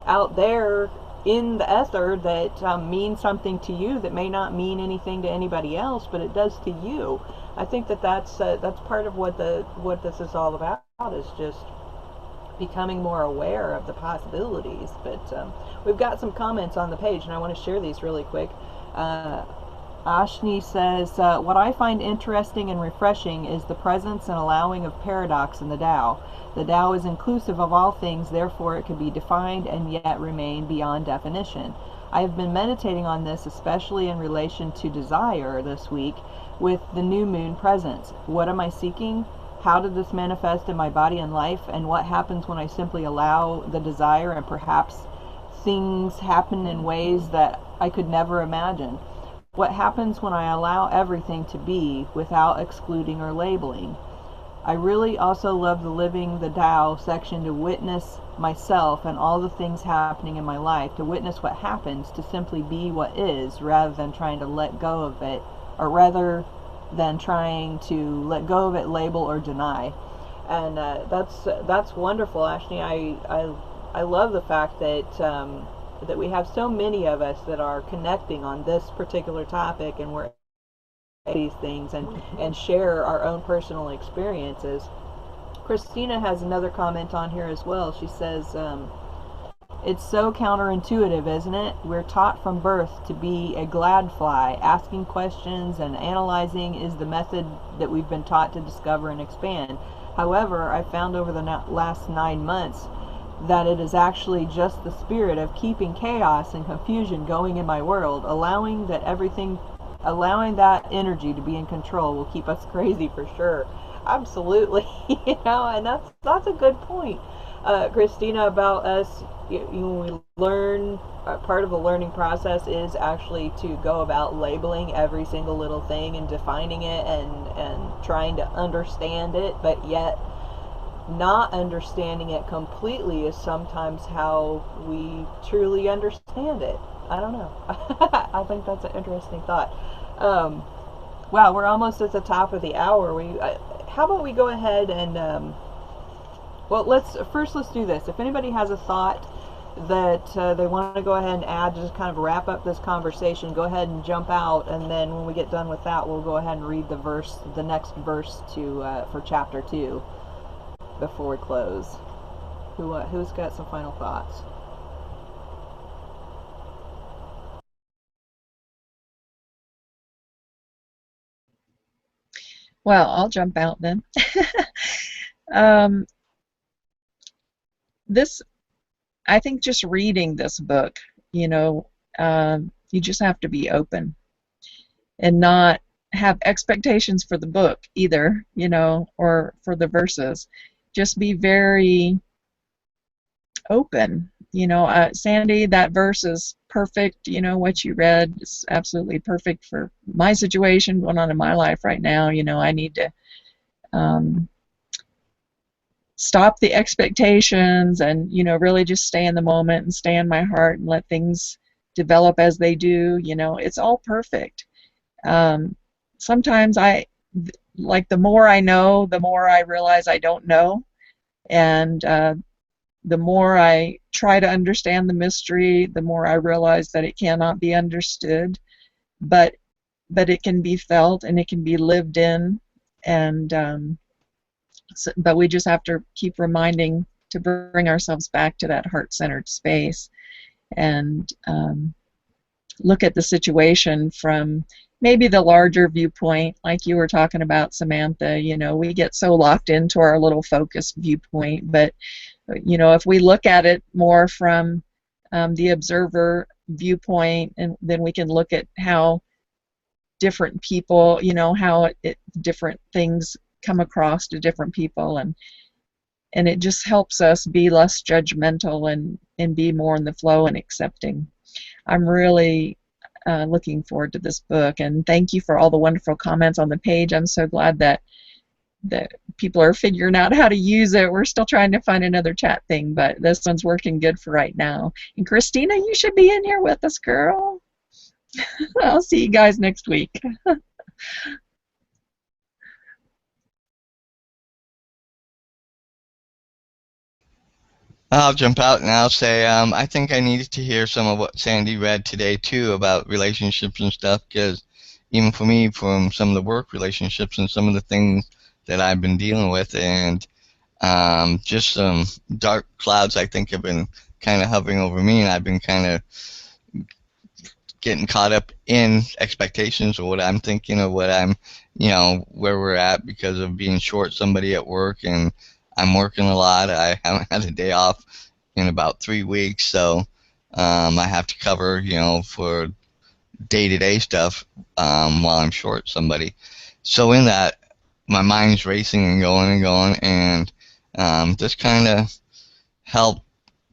out there in the ether that means something to you that may not mean anything to anybody else, but it does to you. I think that's part of what this is all about, is just becoming more aware of the possibilities. But we've got some comments on the page, and I want to share these really quick. Ashni says, what I find interesting and refreshing is the presence and allowing of paradox in the Tao. The Tao is inclusive of all things, therefore it can be defined and yet remain beyond definition. I have been meditating on this, especially in relation to desire this week, with the new moon presence. What am I seeking? How did this manifest in my body and life? And what happens when I simply allow the desire, and perhaps things happen in ways that I could never imagine? What happens when I allow everything to be without excluding or labeling? I really also love the Living the Tao section to witness myself and all the things happening in my life, to witness what happens, to simply be what is, rather than trying to let go of it, or rather than trying to let go of it, label, or deny. And that's wonderful, Ashley. I love the fact that we have so many of us that are connecting on this particular topic, and we're these things and share our own personal experiences. Christina has another comment on here as well. She says, it's so counterintuitive, isn't it? We're taught from birth to be a glad fly. Asking questions and analyzing is the method that we've been taught to discover and expand. However, I found over the last 9 months that it is actually just the spirit of keeping chaos and confusion going in my world, allowing that energy to be in control will keep us crazy for sure. Absolutely. And that's a good point, Christina, about us. We learn, part of the learning process is actually to go about labeling every single little thing and defining it and trying to understand it, but yet not understanding it completely is sometimes how we truly understand it. I don't know. I think that's an interesting thought. Wow, we're almost at the top of the hour. How about we go ahead and well, let's do this. If anybody has a thought that they want to go ahead and add to just kind of wrap up this conversation, go ahead and jump out, and then when we get done with that, we'll go ahead and read the next verse for chapter 2 before we close. Who's got some final thoughts?
Well, I'll jump out then. I think just reading this book, you just have to be open and not have expectations for the book either, or for the verses. Just be very open. Sandy, that verse is perfect. What you read is absolutely perfect for my situation going on in my life right now. I need to stop the expectations and, really just stay in the moment and stay in my heart and let things develop as they do. It's all perfect. Sometimes the more I know, the more I realize I don't know. And the more I try to understand the mystery, the more I realize that it cannot be understood, but it can be felt and it can be lived in, and but we just have to keep reminding to bring ourselves back to that heart-centered space and look at the situation from maybe the larger viewpoint, like you were talking about, Samantha. You know, we get so locked into our little focused viewpoint, but you know, if we look at it more from the observer viewpoint, and then we can look at how different people, you know, how different things come across to different people, and it just helps us be less judgmental and be more in the flow and accepting. I'm really looking forward to this book, and thank you for all the wonderful comments on the page. I'm so glad that people are figuring out how to use it. We're still trying to find another chat thing, but this one's working good for right now. And Christina, you should be in here with us, girl. I'll see you guys next week.
I'll jump out and I'll say I think I needed to hear some of what Sandy read today too about relationships and stuff, because even for me, from some of the work relationships and some of the things that I've been dealing with, and just some dark clouds I think have been kind of hovering over me, and I've been kind of getting caught up in expectations of what I'm thinking, or what I'm, you know, where we're at because of being short somebody at work, and I'm working a lot. I haven't had a day off in about 3 weeks, so I have to cover, you know, for day-to-day stuff while I'm short somebody. So in that, my mind's racing and going, and this kind of helped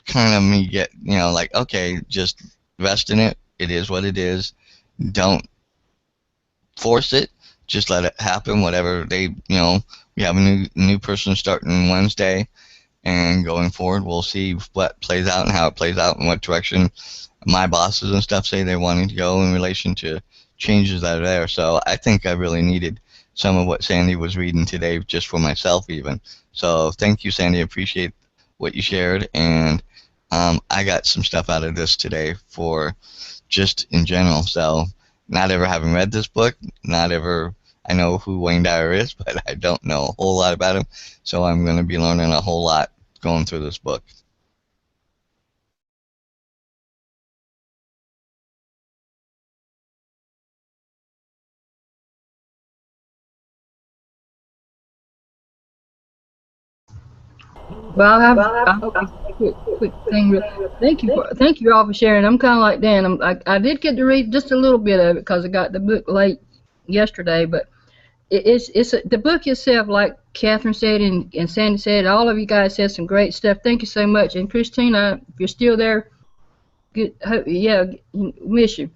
kind of me get, you know, like, okay, just rest in it. It is what it is. Don't force it. Just let it happen. Whatever they, you know, we have a new person starting Wednesday, and going forward, we'll see what plays out and how it plays out and what direction my bosses and stuff say they're wanting to go in relation to changes that are there. So I think I really needed some of what Sandy was reading today just for myself even. So thank you, Sandy. I appreciate what you shared, and I got some stuff out of this today for just in general. So not ever having read this book, not ever, I know who Wayne Dyer is, but I don't know a whole lot about him. So I'm going to be learning a whole lot going through this book.
Well, I have a quick thing. Thank you all for sharing. I'm kind of like Dan. I did get to read just a little bit of it because I got the book late yesterday. But the book itself, like Catherine said and Sandy said, all of you guys said some great stuff. Thank you so much. And Christina, if you're still there, good. Yeah, miss you.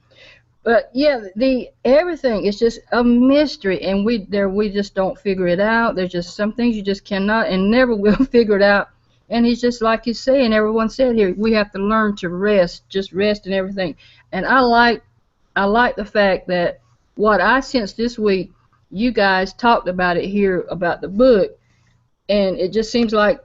But yeah, the everything is just a mystery, and we just don't figure it out. There's just some things you just cannot and never will figure it out. And he's just like he's saying, everyone said here, we have to learn to rest, just rest and everything. And I like the fact that what I sensed this week, you guys talked about it here about the book, and it just seems like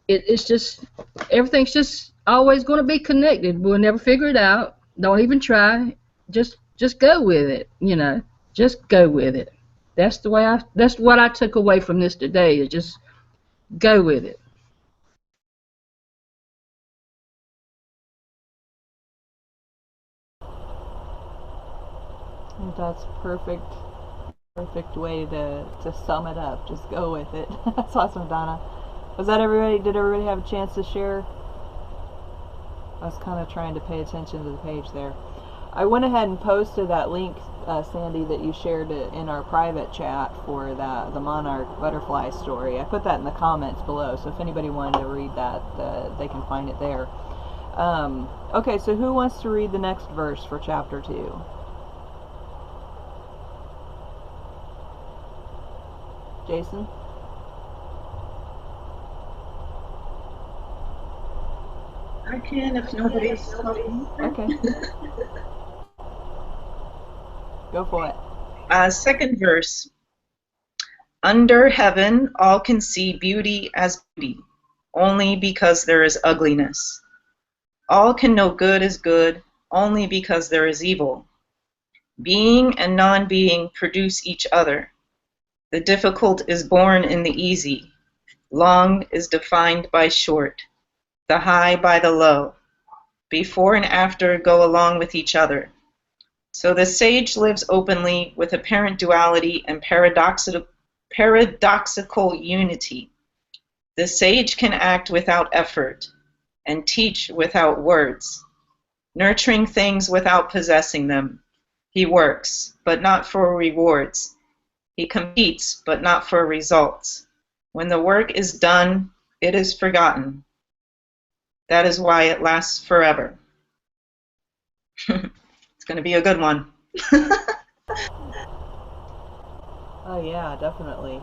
it's just everything's just always going to be connected. We'll never figure it out. Don't even try. Just go with it. You know, just go with it. That's what I took away from this today. Is just go with it.
I think that's perfect way to sum it up. Just go with it. That's awesome, Donna. Was that everybody? Did everybody have a chance to share? I was kind of trying to pay attention to the page there. I went ahead and posted that link, Sandy, that you shared in our private chat for the monarch butterfly story. I put that in the comments below, so if anybody wanted to read that, they can find it there. Okay, so who wants to read the next verse for chapter 2? Jason?
I can if nobody's helping.
Okay. Go for it.
Second verse. Under heaven, all can see beauty as beauty. only because there is ugliness. All can know good is good only because there is evil. Being and non-being produce each other. The difficult is born in the easy. Long is defined by short, the high by the low. Before and after go along with each other. So the sage lives openly with apparent duality and paradoxical unity. The sage can act without effort and teach without words, nurturing things without possessing them. He works, but not for rewards. He competes, but not for results. When the work is done, it is forgotten. That is why it lasts forever. It's going to be a good one.
Oh yeah, definitely.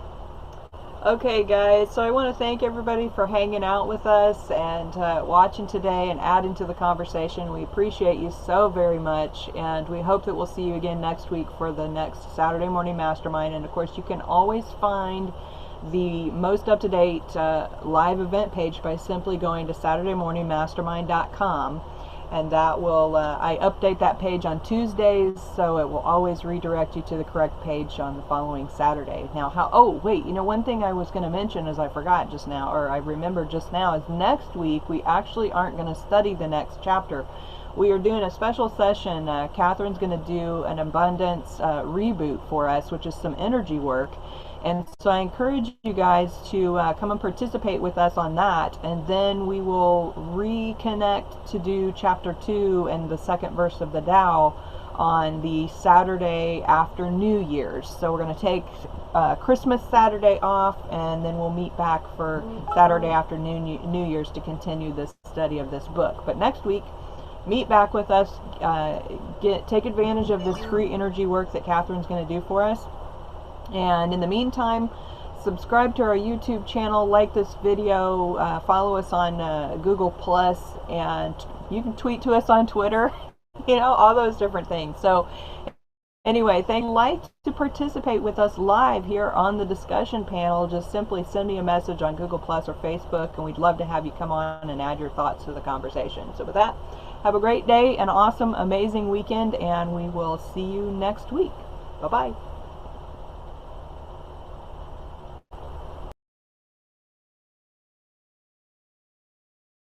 Okay guys, so I want to thank everybody for hanging out with us and watching today and adding to the conversation. We appreciate you so very much, and we hope that we'll see you again next week for the next Saturday Morning Mastermind. And of course you can always find the most up-to-date live event page by simply going to SaturdayMorningMastermind.com. And that will, I update that page on Tuesdays, so it will always redirect you to the correct page on the following Saturday. Now, oh, wait, one thing I was going to mention is I forgot just now, or I remembered just now, is next week we actually aren't going to study the next chapter. We are doing a special session. Catherine's going to do an abundance reboot for us, which is some energy work. And so I encourage you guys to come and participate with us on that, and then we will reconnect to do chapter 2 and the second verse of the Tao on the Saturday after New Year's. So we're going to take Christmas Saturday off, and then we'll meet back for Saturday after New Year's to continue this study of this book. But next week, meet back with us, take advantage of this free energy work that Catherine's going to do for us. And in the meantime, subscribe to our YouTube channel, like this video, follow us on Google Plus, and you can tweet to us on Twitter, all those different things. So anyway, if you'd like to participate with us live here on the discussion panel, just simply send me a message on Google Plus or Facebook, and we'd love to have you come on and add your thoughts to the conversation. So with that, have a great day, an awesome, amazing weekend, and we will see you next week. Bye-bye.